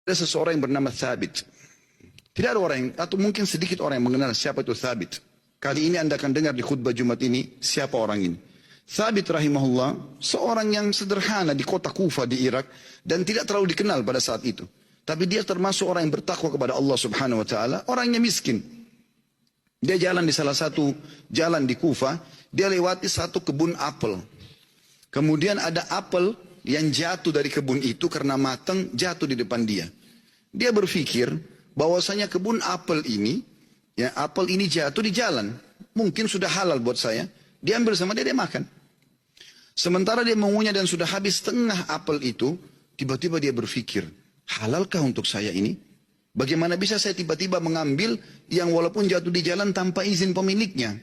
Ada seseorang yang bernama Thabit. Tidak ada orang yang, atau mungkin sedikit orang yang mengenal siapa itu Thabit. Kali ini Anda akan dengar di khutbah Jumat ini siapa orang ini. Thabit rahimahullah, seorang yang sederhana di kota Kufa di Irak dan tidak terlalu dikenal pada saat itu. Tapi dia termasuk orang yang bertakwa kepada Allah Subhanahu wa taala, orangnya miskin. Dia jalan di salah satu jalan di Kufa, dia lewati satu kebun apel. Kemudian ada apel yang jatuh dari kebun itu karena matang, jatuh di depan dia. Dia berpikir bahwasanya kebun apel ini, ya apel ini jatuh di jalan, mungkin sudah halal buat saya. Dia ambil sama dia, dia makan. Sementara dia mengunyah dan sudah habis setengah apel itu, tiba-tiba dia berpikir, halalkah untuk saya ini? Bagaimana bisa saya tiba-tiba mengambil yang walaupun jatuh di jalan tanpa izin pemiliknya?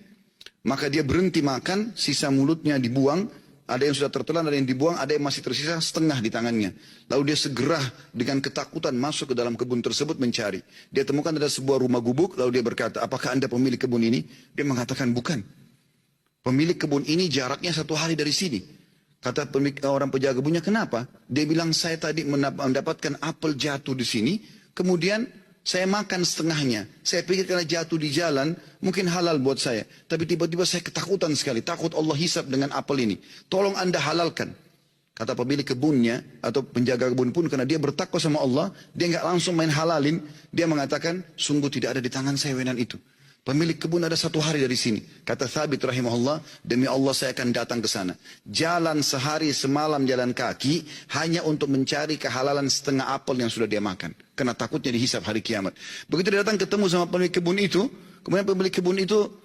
Maka dia berhenti makan, sisa mulutnya dibuang. Ada yang sudah tertelan, ada yang dibuang, ada yang masih tersisa setengah di tangannya. Lalu dia segera dengan ketakutan masuk ke dalam kebun tersebut mencari. Dia temukan ada sebuah rumah gubuk, lalu dia berkata, apakah Anda pemilik kebun ini? Dia mengatakan bukan. Pemilik kebun ini jaraknya 1 hari dari sini. Kata orang penjaga kebunnya, kenapa? Dia bilang, saya tadi mendapatkan apel jatuh di sini, kemudian saya makan setengahnya. Saya pikir karena jatuh di jalan, mungkin halal buat saya. Tapi tiba-tiba saya ketakutan sekali. Takut Allah hisab dengan apel ini. Tolong Anda halalkan. Kata pemilik kebunnya, atau penjaga kebun pun, karena dia bertakwa sama Allah, dia nggak langsung main halalin. Dia mengatakan, sungguh tidak ada di tangan saya wenan itu. Pemilik kebun ada 1 hari dari sini. Kata Thabit rahimahullah, demi Allah saya akan datang ke sana. Jalan sehari semalam jalan kaki, hanya untuk mencari kehalalan setengah apel yang sudah dia makan. Karena takutnya dihisab hari kiamat. Begitu dia datang ketemu sama pemilik kebun itu, kemudian pemilik kebun itu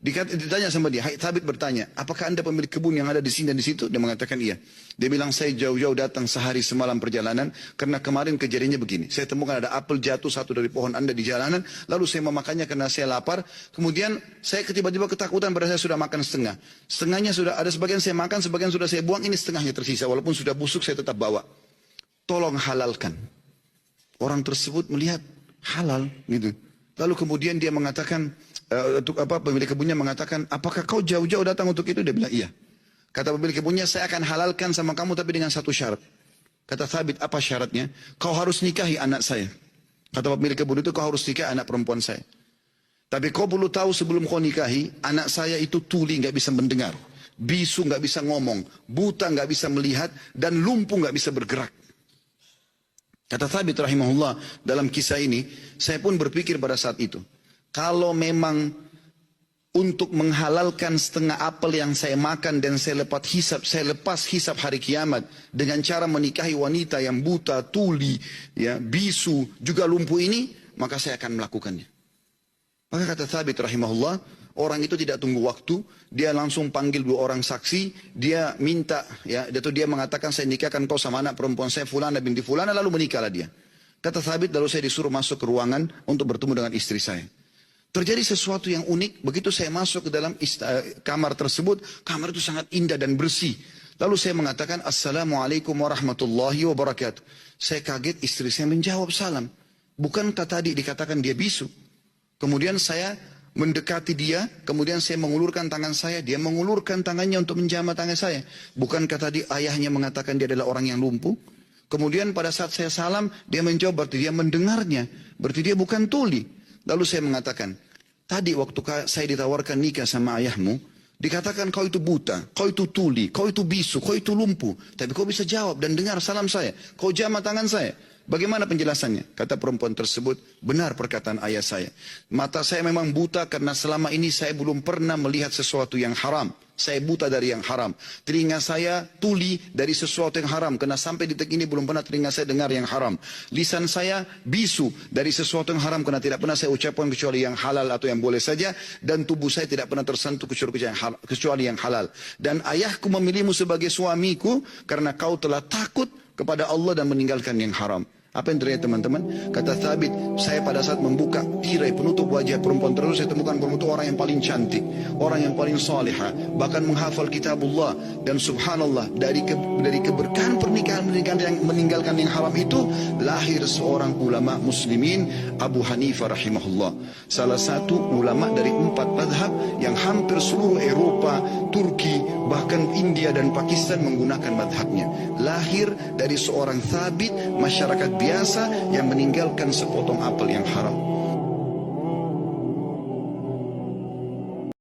ditanya sama dia, Thabit bertanya, apakah Anda pemilik kebun yang ada di sini dan di situ? Dia mengatakan iya. Dia bilang, saya jauh-jauh datang sehari semalam perjalanan, karena kemarin kejadiannya begini. Saya temukan ada apel jatuh satu dari pohon Anda di jalanan, lalu saya memakannya karena saya lapar. Kemudian saya tiba-tiba ketakutan pada saya sudah makan setengah. Setengahnya sudah ada sebagian saya makan, sebagian sudah saya buang, ini setengahnya tersisa. Walaupun sudah busuk saya tetap bawa. Tolong halalkan. Orang tersebut melihat halal gitu. Lalu kemudian dia mengatakan, pemilik kebunnya mengatakan, apakah kau jauh-jauh datang untuk itu? Dia bilang, iya. Kata pemilik kebunnya, saya akan halalkan sama kamu tapi dengan satu syarat. Kata Thabit, apa syaratnya? Kau harus nikahi anak saya. Kata pemilik kebun itu, kau harus nikahi anak perempuan saya. Tapi kau perlu tahu sebelum kau nikahi, anak saya itu tuli, nggak bisa mendengar. Bisu nggak bisa ngomong. Buta nggak bisa melihat. Dan lumpuh nggak bisa bergerak. Kata Thabit rahimahullah, dalam kisah ini, saya pun berpikir pada saat itu, kalau memang untuk menghalalkan setengah apel yang saya makan dan saya lepas hisab hari kiamat dengan cara menikahi wanita yang buta, tuli, ya, bisu, juga lumpuh ini, maka saya akan melakukannya. Maka kata Thabit rahimahullah, orang itu tidak tunggu waktu, dia langsung panggil 2 orang saksi, dia minta, ya, dia mengatakan saya nikahkan kau sama anak perempuan saya Fulana binti Fulana, lalu menikahlah dia. Kata Thabit, lalu saya disuruh masuk ke ruangan untuk bertemu dengan istri saya. Terjadi sesuatu yang unik, begitu saya masuk ke dalam kamar tersebut, kamar itu sangat indah dan bersih. Lalu saya mengatakan, Assalamualaikum warahmatullahi wabarakatuh. Saya kaget, istri saya menjawab salam. Bukankah tadi dikatakan dia bisu? Kemudian saya mendekati dia, kemudian saya mengulurkan tangan saya, dia mengulurkan tangannya untuk menjamah tangan saya. Bukankah tadi ayahnya mengatakan dia adalah orang yang lumpuh? Kemudian pada saat saya salam, dia menjawab, berarti dia mendengarnya, berarti dia bukan tuli. Lalu saya mengatakan, tadi waktu saya ditawarkan nikah sama ayahmu, dikatakan kau itu buta, kau itu tuli, kau itu bisu, kau itu lumpuh. Tapi kau bisa jawab dan dengar salam saya, kau jamah tangan saya. Bagaimana penjelasannya? Kata perempuan tersebut, benar perkataan ayah saya. Mata saya memang buta karena selama ini saya belum pernah melihat sesuatu yang haram. Saya buta dari yang haram. Telinga saya tuli dari sesuatu yang haram. Karena sampai detik ini belum pernah telinga saya dengar yang haram. Lisan saya bisu dari sesuatu yang haram. Karena tidak pernah saya ucapkan kecuali yang halal atau yang boleh saja. Dan tubuh saya tidak pernah tersentuh kecuali yang halal. Dan ayahku memilihmu sebagai suamiku karena kau telah takut kepada Allah dan meninggalkan yang haram. Apa yang terjadi teman-teman? Kata Thabit, saya pada saat membuka tirai penutup wajah perempuan tersebut, saya temukan perempuan itu orang yang paling cantik, orang yang paling salihah, bahkan menghafal kitabullah. Dan subhanallah, dari keberkahan pernikahan yang meninggalkan yang haram itu, lahir seorang ulama muslimin, Abu Hanifah rahimahullah. Salah satu ulama dari 4 madhab yang hampir seluruh Eropa, Turki, bahkan India dan Pakistan menggunakan madhabnya. Lahir dari seorang Thabit, masyarakat biasa yang meninggalkan sepotong apel yang haram.